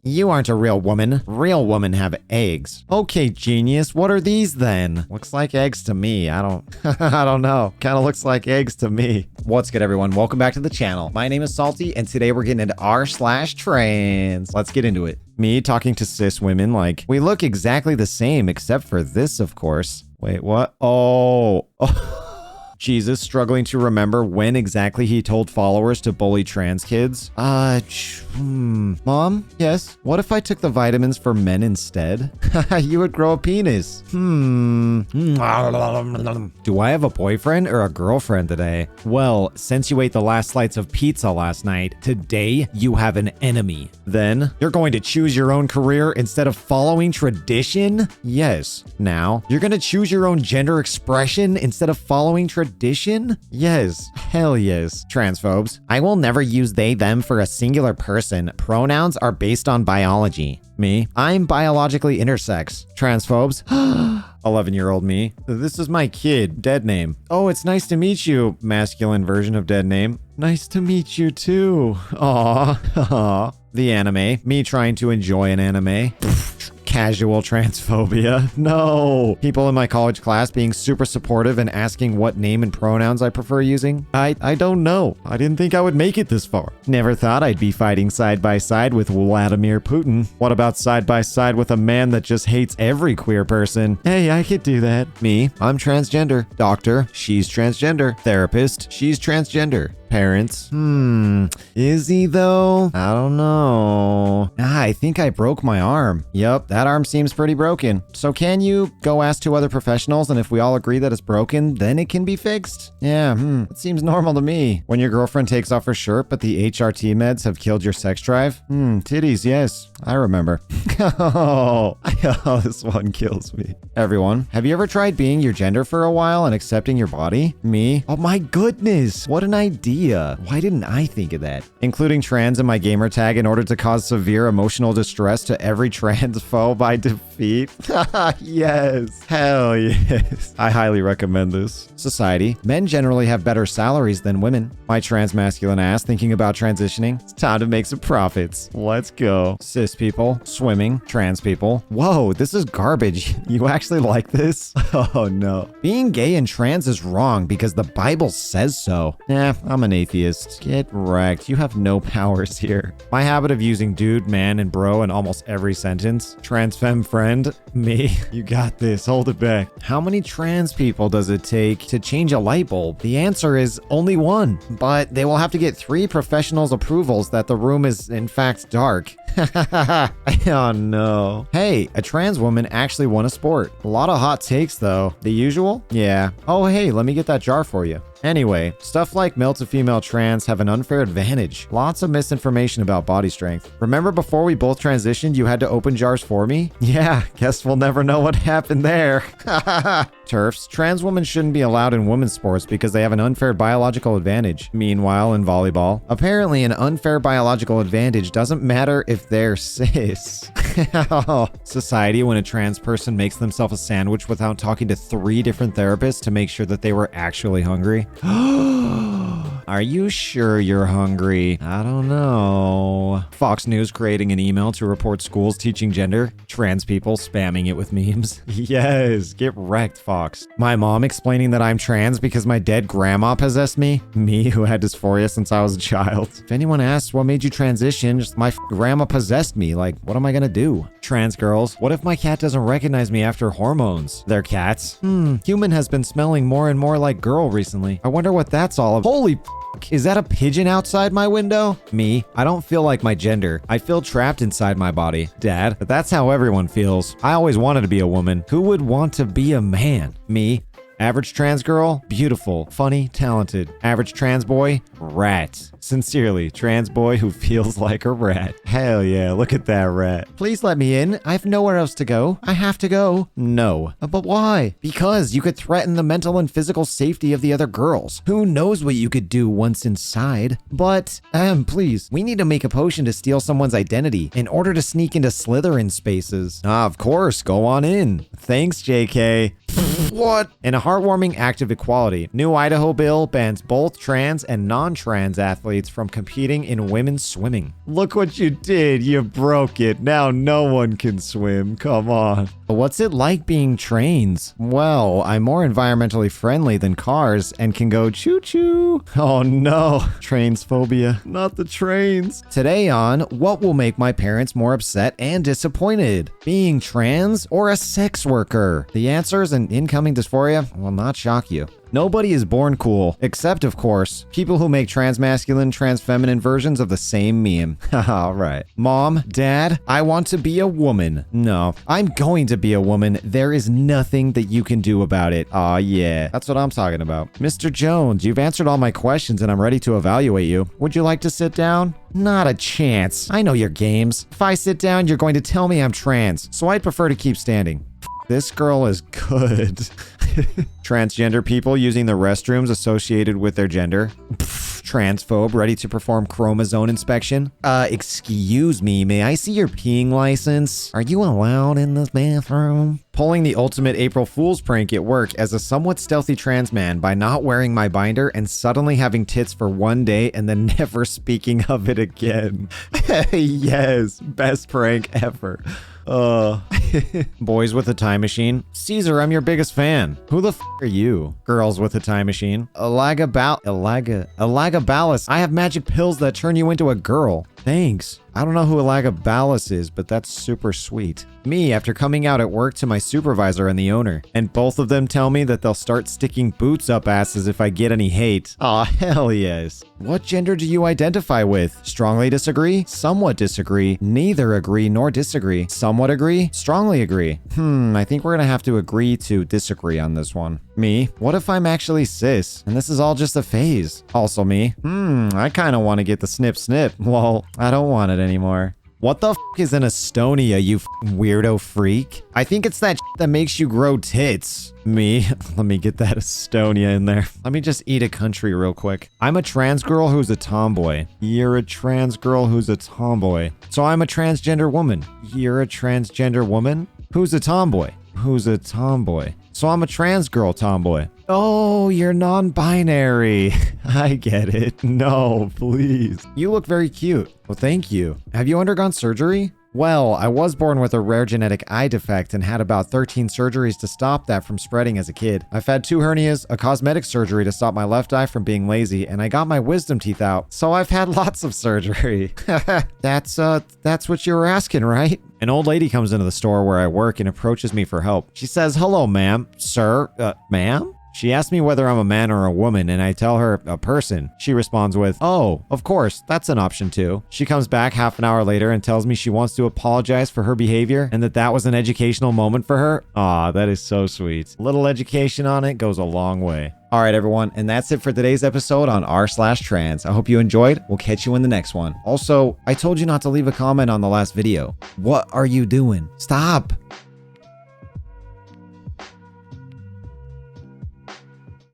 You aren't a real woman. Real women have eggs. Okay, genius. What are these then? Looks like eggs to me. I don't know. Kind of looks like eggs to me. What's good, everyone? Welcome back to the channel. My name is Salty, and today we're getting into r/trans. Let's get into it. Me talking to cis women like, we look exactly the same except for this, of course. Wait, what? Oh. Jesus struggling to remember when exactly he told followers to bully trans kids. Mom? Yes? What if I took the vitamins for men instead? You would grow a penis. Do I have a boyfriend or a girlfriend today? Well, since you ate the last slice of pizza last night, today you have an enemy. Then, you're going to choose your own career instead of following tradition? Yes. Now, you're gonna choose your own gender expression instead of following tradition? Yes. Hell yes. Transphobes. I will never use they, them for a singular person. Pronouns are based on biology. Me. I'm biologically intersex. Transphobes. 11-year-old me. This is my kid. Dead name. Oh, it's nice to meet you. Masculine version of dead name. Nice to meet you too. Aw. The anime. Me trying to enjoy an anime. Casual transphobia. No. People in my college class being super supportive and asking what name and pronouns I prefer using. I don't know. I didn't think I would make it this far. Never thought I'd be fighting side by side with Vladimir Putin. What about side by side with a man that just hates every queer person? Hey, I could do that. Me, I'm transgender. Doctor, she's transgender. Therapist, she's transgender. Parents. Is he though? I don't know. I think I broke my arm. Yep, that arm seems pretty broken. So can you go ask 2 other professionals, and if we all agree that it's broken, then it can be fixed? Yeah, it seems normal to me. When your girlfriend takes off her shirt, but the HRT meds have killed your sex drive? Titties, yes. I remember. Oh, this one kills me. Everyone, have you ever tried being your gender for a while and accepting your body? Me? Oh my goodness, what an idea. Why didn't I think of that? Including trans in my gamer tag in order to cause severe emotional distress to every transphobe I defeat? Yes. Hell yes. I highly recommend this. Society. Men generally have better salaries than women. My trans masculine ass thinking about transitioning. It's time to make some profits. Let's go. Cis people. Swimming. Trans people. Whoa, this is garbage. You actually like this? Oh no. Being gay and trans is wrong because the Bible says so. I'm an atheist. Get wrecked. You have no powers here. My habit of using dude, man, and bro in almost every sentence. Trans femme friend. Me. You got this. Hold it back. How many trans people does it take to change a light bulb? The answer is only one. But they will have to get 3 professionals' approvals that the room is in fact dark. Oh no. Hey, a trans woman actually won a sport. A lot of hot takes though. The usual? Yeah. Oh hey, let me get that jar for you. Anyway, stuff like male to female trans have an unfair advantage. Lots of misinformation about body strength. Remember before we both transitioned, you had to open jars for me? Yeah, guess we'll never know what happened there. TERFs, trans women shouldn't be allowed in women's sports because they have an unfair biological advantage. Meanwhile, in volleyball, apparently an unfair biological advantage doesn't matter if they're cis. Society, when a trans person makes themselves a sandwich without talking to 3 different therapists to make sure that they were actually hungry. Are you sure you're hungry? I don't know. Fox News creating an email to report schools teaching gender. Trans people spamming it with memes. Yes, get wrecked, Fox. My mom explaining that I'm trans because my dead grandma possessed me. Me, who had dysphoria since I was a child. If anyone asks what made you transition, just my grandma possessed me. Like, what am I gonna do? Trans girls, what if my cat doesn't recognize me after hormones? They're cats. Human has been smelling more and more like girl recently. I wonder what that's all about. Holy is that a pigeon outside my window? Me, I don't feel like my gender. I feel trapped inside my body. Dad, but that's how everyone feels. I always wanted to be a woman. Who would want to be a man? Me. Average trans girl, beautiful, funny, talented. Average trans boy, rat. Sincerely, trans boy who feels like a rat. Hell yeah, look at that rat. Please let me in. I have nowhere else to go. I have to go. No. But why? Because you could threaten the mental and physical safety of the other girls. Who knows what you could do once inside? But, please, we need to make a potion to steal someone's identity in order to sneak into Slytherin spaces. Of course, go on in. Thanks, JK. What? In a heartwarming act of equality, new Idaho bill bans both trans and non-trans athletes from competing in women's swimming. Look what you did. You broke it. Now no one can swim. Come on. What's it like being trains? Well, I'm more environmentally friendly than cars and can go choo-choo. Oh no. Transphobia. Not the trains. Today on What Will Make My Parents More Upset and Disappointed? Being trans or a sex worker? The answers and incoming dysphoria will not shock you. Nobody is born cool, except, of course, people who make trans-masculine, trans-feminine versions of the same meme. Haha, right. Mom, Dad, I want to be a woman. No, I'm going to be a woman. There is nothing that you can do about it. Aw, yeah. That's what I'm talking about. Mr. Jones, you've answered all my questions and I'm ready to evaluate you. Would you like to sit down? Not a chance. I know your games. If I sit down, you're going to tell me I'm trans, so I'd prefer to keep standing. This girl is good. Transgender people using the restrooms associated with their gender. Transphobe ready to perform chromosome inspection. Excuse me, may I see your peeing license? Are you allowed in this bathroom? Pulling the ultimate April Fool's prank at work as a somewhat stealthy trans man by not wearing my binder and suddenly having tits for one day and then never speaking of it again. Yes, best prank ever. Boys with a time machine. Caesar, I'm your biggest fan. Who the f are you? Girls with a time machine. Elagabalus. I have magic pills that turn you into a girl. Thanks. I don't know who Elagabalus is, but that's super sweet. Me, after coming out at work to my supervisor and the owner, and both of them tell me that they'll start sticking boots up asses if I get any hate. Aw, hell yes. What gender do you identify with? Strongly disagree? Somewhat disagree? Neither agree nor disagree? Somewhat agree? Strongly agree? I think we're gonna have to agree to disagree on this one. Me, what if I'm actually cis, and this is all just a phase? Also me, I kinda wanna get the snip snip. Well, I don't want it anymore. What the f is an Estonia, you weirdo freak? I think it's that that makes you grow tits. Me, let me get that Estonia in there. Let me just eat a country real quick. I'm a trans girl who's a tomboy. You're a trans girl who's a tomboy. So I'm a transgender woman. You're a transgender woman? Who's a tomboy? Who's a tomboy? So I'm a trans girl tomboy. Oh, you're non-binary. I get it. No, please. You look very cute. Well, thank you. Have you undergone surgery? Well, I was born with a rare genetic eye defect and had about 13 surgeries to stop that from spreading as a kid. I've had 2 hernias, a cosmetic surgery to stop my left eye from being lazy, and I got my wisdom teeth out. So I've had lots of surgery. That's what you were asking, right? An old lady comes into the store where I work and approaches me for help. She says, "Hello, ma'am." "Sir, ma'am?" She asks me whether I'm a man or a woman, and I tell her a person. She responds with, "Oh, of course, that's an option too." She comes back half an hour later and tells me she wants to apologize for her behavior and that was an educational moment for her. Aw, that is so sweet. A little education on it goes a long way. All right, everyone, and that's it for today's episode on r/trans. I hope you enjoyed. We'll catch you in the next one. Also, I told you not to leave a comment on the last video. What are you doing? Stop.